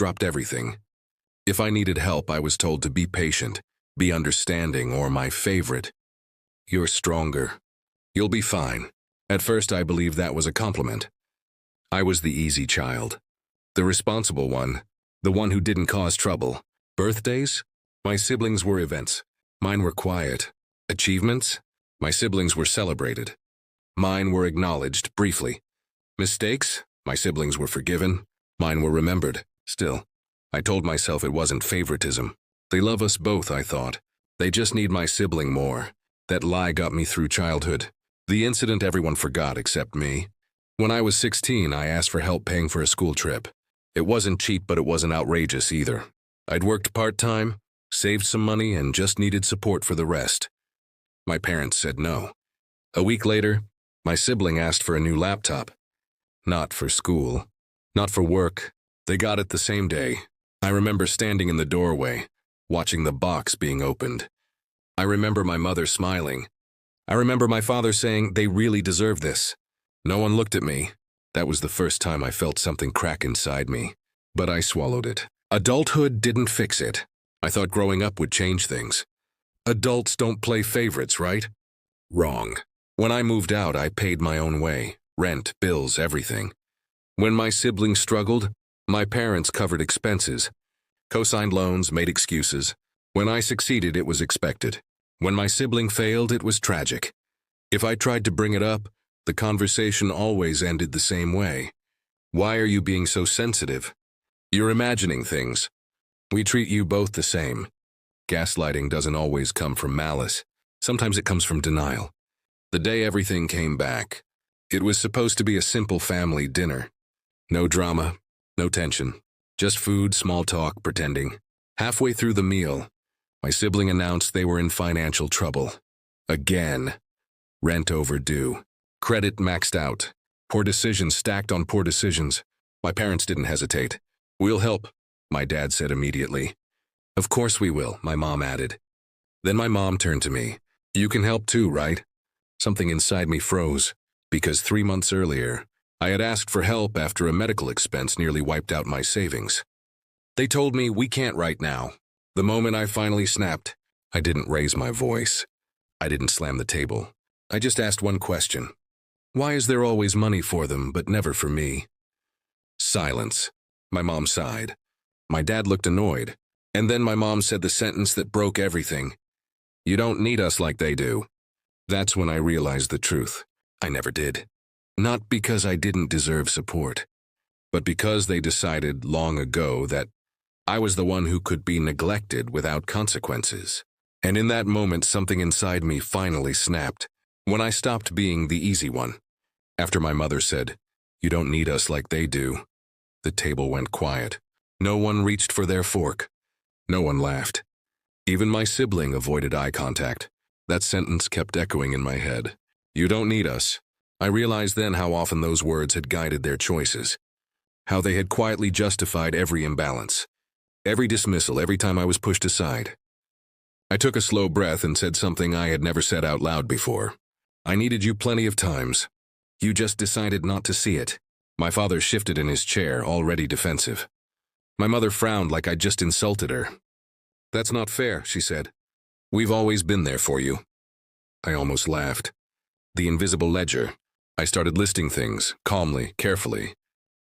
dropped everything. If I needed help, I was told to be patient, be understanding, or my favorite, "You're stronger. You'll be fine." At first, I believed that was a compliment. I was the easy child, the responsible one, the one who didn't cause trouble. Birthdays? My siblings were events. Mine were quiet. Achievements? My siblings were celebrated. Mine were acknowledged briefly. Mistakes? My siblings were forgiven. Mine were remembered. Still, I told myself it wasn't favoritism. They love us both, I thought. They just need my sibling more. That lie got me through childhood. The incident everyone forgot except me. When I was 16, I asked for help paying for a school trip. It wasn't cheap, but it wasn't outrageous either. I'd worked part-time, saved some money, and just needed support for the rest. My parents said no. A week later, my sibling asked for a new laptop. Not for school, not for work. They got it the same day. I remember standing in the doorway, watching the box being opened. I remember my mother smiling. I remember my father saying, "They really deserve this." No one looked at me. That was the first time I felt something crack inside me. But I swallowed it. Adulthood didn't fix it. I thought growing up would change things. Adults don't play favorites, right? Wrong. When I moved out, I paid my own way. Rent, bills, everything. When my siblings struggled, my parents covered expenses, co-signed loans, made excuses. When I succeeded, it was expected. When my sibling failed, it was tragic. If I tried to bring it up, the conversation always ended the same way. "Why are you being so sensitive? You're imagining things. We treat you both the same." Gaslighting doesn't always come from malice. Sometimes it comes from denial. The day everything came back, it was supposed to be a simple family dinner. No drama, no tension. Just food, small talk, pretending. Halfway through the meal, my sibling announced they were in financial trouble. Again. Rent overdue. Credit maxed out. Poor decisions stacked on poor decisions. My parents didn't hesitate. "We'll help," my dad said immediately. "Of course we will," my mom added. Then my mom turned to me. "You can help too, right?" Something inside me froze, because 3 months earlier, I had asked for help after a medical expense nearly wiped out my savings. They told me, "We can't right now." The moment I finally snapped, I didn't raise my voice. I didn't slam the table. I just asked one question. "Why is there always money for them, but never for me?" Silence. My mom sighed. My dad looked annoyed. And then my mom said the sentence that broke everything. "You don't need us like they do." That's when I realized the truth. I never did. Not because I didn't deserve support, but because they decided long ago that I was the one who could be neglected without consequences. And in that moment, something inside me finally snapped. When I stopped being the easy one. After my mother said, "You don't need us like they do," the table went quiet. No one reached for their fork. No one laughed. Even my sibling avoided eye contact. That sentence kept echoing in my head. "You don't need us." I realized then how often those words had guided their choices. How they had quietly justified every imbalance. Every dismissal, every time I was pushed aside. I took a slow breath and said something I had never said out loud before. "I needed you plenty of times. You just decided not to see it." My father shifted in his chair, already defensive. My mother frowned like I'd just insulted her. "That's not fair," she said. "We've always been there for you." I almost laughed. The invisible ledger. I started listing things, calmly, carefully.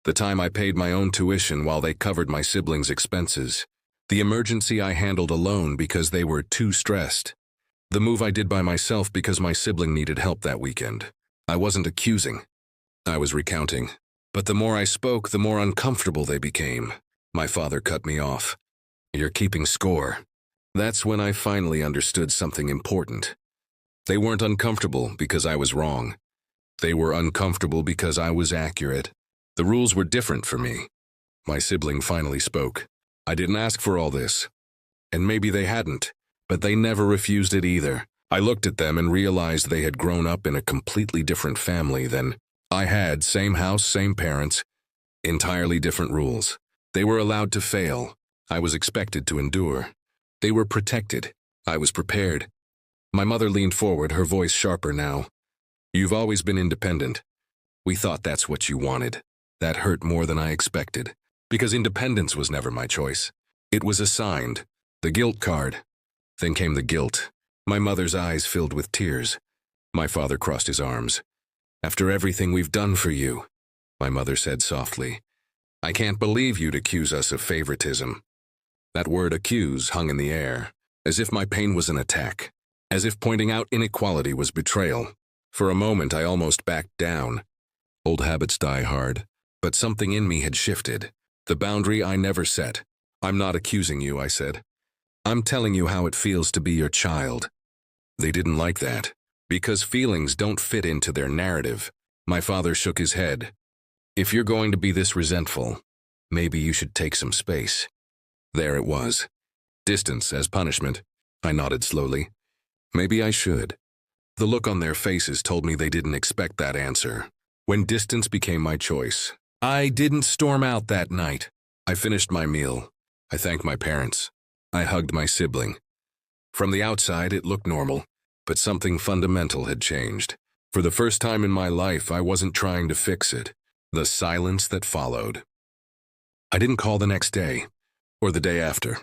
The time I paid my own tuition while they covered my siblings' expenses. The emergency I handled alone because they were too stressed. The move I did by myself because my sibling needed help that weekend. I wasn't accusing. I was recounting. But the more I spoke, the more uncomfortable they became. My father cut me off. "You're keeping score." That's when I finally understood something important. They weren't uncomfortable because I was wrong. They were uncomfortable because I was accurate. The rules were different for me. My sibling finally spoke. "I didn't ask for all this." And maybe they hadn't. But they never refused it either. I looked at them and realized they had grown up in a completely different family than I had. Same house, same parents, entirely different rules. They were allowed to fail. I was expected to endure. They were protected. I was prepared. My mother leaned forward, her voice sharper now. "You've always been independent. We thought that's what you wanted." That hurt more than I expected. because independence was never my choice. It was assigned, the guilt card. Then came the guilt. My mother's eyes filled with tears. My father crossed his arms. "After everything we've done for you," my mother said softly, "I can't believe you'd accuse us of favoritism." That word accuse hung in the air, as if my pain was an attack, as if pointing out inequality was betrayal. For a moment I almost backed down. Old habits die hard, but something in me had shifted. The boundary I never set. "I'm not accusing you," I said. "I'm telling you how it feels to be your child." They didn't like that, because feelings don't fit into their narrative. My father shook his head. "If you're going to be this resentful, maybe you should take some space." There it was. Distance as punishment. I nodded slowly. Maybe I should. The look on their faces told me they didn't expect that answer. When distance became my choice, I didn't storm out that night. I finished my meal. I thanked my parents. I hugged my sibling. From the outside, it looked normal, but something fundamental had changed. For the first time in my life, I wasn't trying to fix it. The silence that followed. I didn't call the next day, or the day after.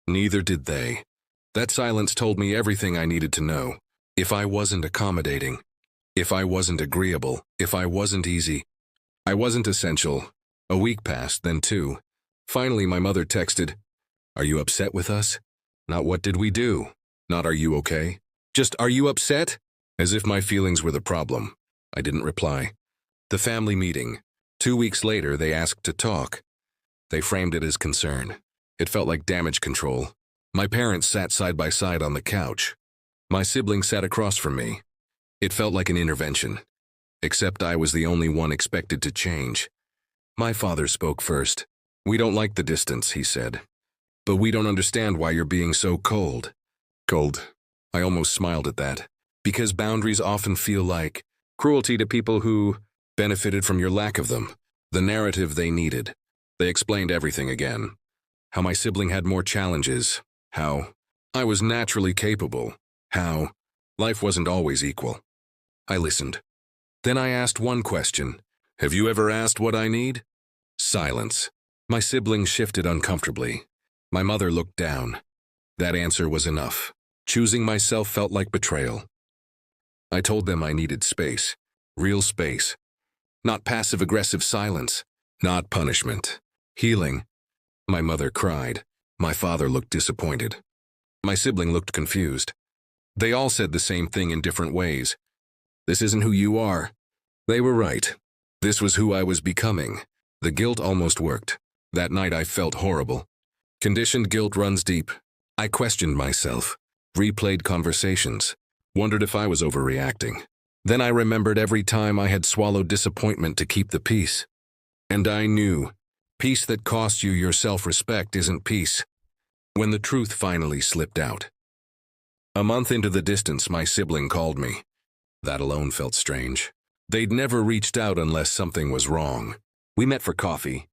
Neither did they. That silence told me everything I needed to know. If I wasn't accommodating, if I wasn't agreeable, if I wasn't easy, I wasn't essential. A week passed, then two. Finally, my mother texted, "Are you upset with us?" Not "what did we do?" Not "are you okay?" Just "are you upset?" As if my feelings were the problem. I didn't reply. The family meeting. 2 weeks later, they asked to talk. They framed it as concern. It felt like damage control. My parents sat side by side on the couch. My sibling sat across from me. It felt like an intervention. Except I was the only one expected to change. My father spoke first. "We don't like the distance," he said. "But we don't understand why you're being so cold." Cold. I almost smiled at that. Because boundaries often feel like cruelty to people who benefited from your lack of them. The narrative they needed. They explained everything again. How my sibling had more challenges. How I was naturally capable. How life wasn't always equal. I listened. Then I asked one question. "Have you ever asked what I need?" Silence. My sibling shifted uncomfortably. My mother looked down. That answer was enough. Choosing myself felt like betrayal. I told them I needed space. Real space. Not passive-aggressive silence. Not punishment. Healing. My mother cried. My father looked disappointed. My sibling looked confused. They all said the same thing in different ways. "This isn't who you are." They were right. This was who I was becoming. The guilt almost worked. That night I felt horrible. Conditioned guilt runs deep. I questioned myself, replayed conversations, wondered if I was overreacting. Then I remembered every time I had swallowed disappointment to keep the peace. And I knew, peace that costs you your self-respect isn't peace. When the truth finally slipped out. A month into the distance, my sibling called me. That alone felt strange. They'd never reached out unless something was wrong. We met for coffee.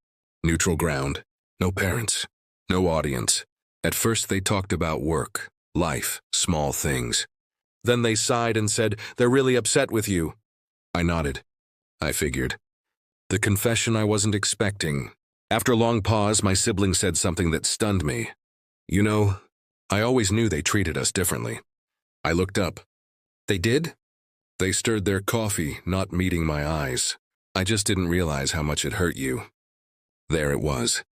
Neutral ground. No parents. No audience. At first they talked about work, life, small things. Then they sighed and said, "They're really upset with you." I nodded. I figured. The confession I wasn't expecting. After a long pause, my sibling said something that stunned me. "You know, I always knew they treated us differently." I looked up. "They did?" They stirred their coffee, not meeting my eyes. "I just didn't realize how much it hurt you." There it was.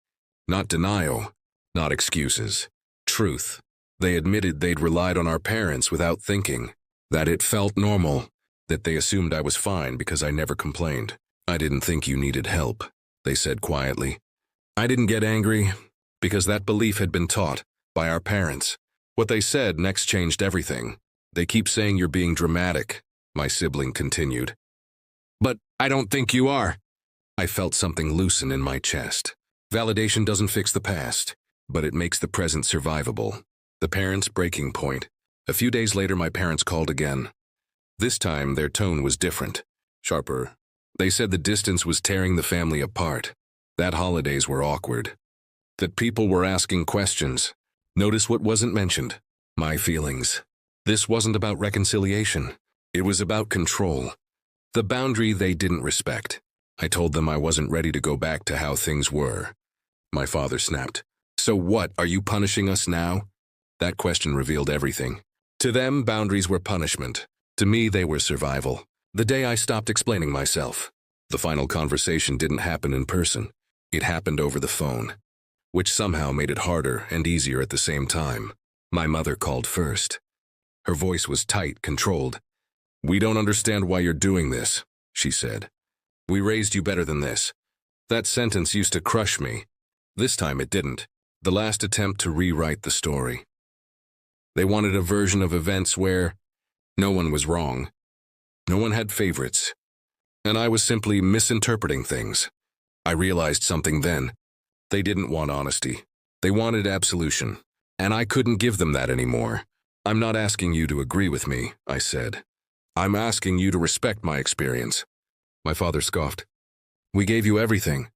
Not denial, not excuses. Truth. They admitted they'd relied on our parents without thinking, that it felt normal, that they assumed I was fine because I never complained. "I didn't think you needed help," they said quietly. I didn't get angry, because that belief had been taught by our parents. What they said next changed everything. "They keep saying you're being dramatic," my sibling continued. "But I don't think you are." I felt something loosen in my chest. Validation doesn't fix the past, but it makes the present survivable. The parents' breaking point. A few days later, my parents called again. This time, their tone was different, sharper. They said the distance was tearing the family apart, that holidays were awkward, that people were asking questions. Notice what wasn't mentioned: my feelings. This wasn't about reconciliation. It was about control. The boundary they didn't respect. I told them I wasn't ready to go back to how things were. my father snapped. So what, are you punishing us now? That question revealed everything. To them, boundaries were punishment. To me, they were survival. The day I stopped explaining myself. The final conversation didn't happen in person. It happened over the phone, which somehow made it harder and easier at the same time. My mother called first. Her voice was tight, controlled. "We don't understand why you're doing this," she said. "We raised you better than this." That sentence used to crush me. This time it didn't. The last attempt to rewrite the story. They wanted a version of events where no one was wrong. No one had favorites. And I was simply misinterpreting things. I realized something then. They didn't want honesty. They wanted absolution. And I couldn't give them that anymore. "I'm not asking you to agree with me," I said. "I'm asking you to respect my experience." My father scoffed. "We gave you everything."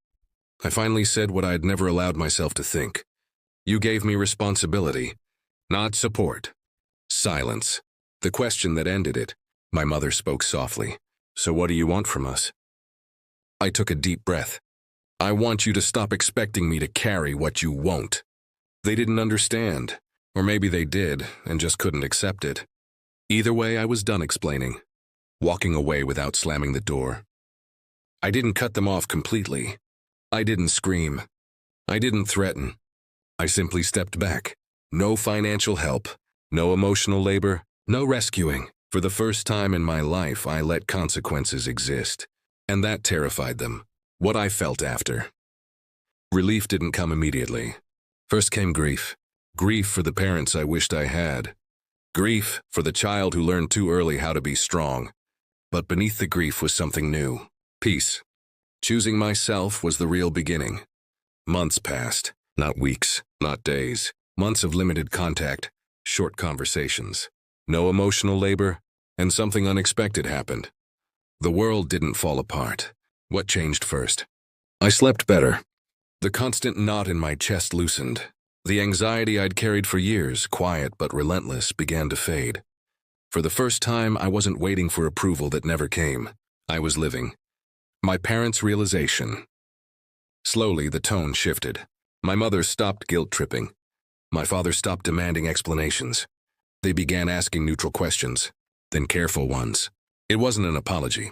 I finally said what I had never allowed myself to think. "You gave me responsibility, not support." Silence. The question that ended it. My mother spoke softly. "So what do you want from us?" I took a deep breath. "I want you to stop expecting me to carry what you won't." They didn't understand. Or maybe they did, and just couldn't accept it. Either way, I was done explaining, walking away without slamming the door. I didn't cut them off completely. I didn't scream. I didn't threaten. I simply stepped back. No financial help, no emotional labor, no rescuing. For the first time in my life, I let consequences exist. And that terrified them. What I felt after. Relief didn't come immediately. First came grief. Grief for the parents I wished I had. Grief for the child who learned too early how to be strong. But beneath the grief was something new. Peace. Choosing myself was the real beginning. Months passed. Not weeks, not days. Months of limited contact, short conversations. No emotional labor, and something unexpected happened. The world didn't fall apart. What changed first? I slept better. The constant knot in my chest loosened. The anxiety I'd carried for years, quiet but relentless, began to fade. For the first time, I wasn't waiting for approval that never came. I was living. My parents' realization. Slowly, the tone shifted. My mother stopped guilt-tripping. My father stopped demanding explanations. They began asking neutral questions, then careful ones. It wasn't an apology,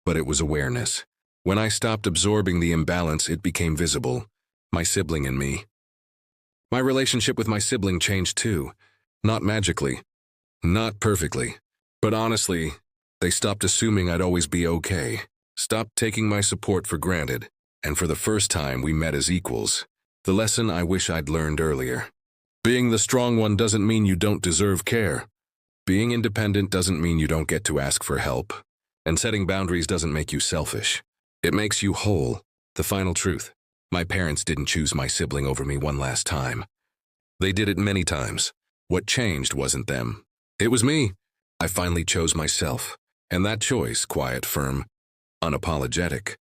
but it was awareness. When I stopped absorbing the imbalance, it became visible. My sibling and me. My relationship with my sibling changed too. Not magically. Not perfectly. But honestly, they stopped assuming I'd always be okay. Stopped taking my support for granted. And for the first time, we met as equals. The lesson I wish I'd learned earlier. Being the strong one doesn't mean you don't deserve care. Being independent doesn't mean you don't get to ask for help. And setting boundaries doesn't make you selfish. It makes you whole. The final truth. My parents didn't choose my sibling over me one last time. They did it many times. What changed wasn't them. It was me. I finally chose myself. And that choice, quiet, firm, unapologetic,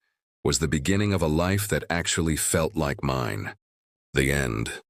was the beginning of a life that actually felt like mine. The end.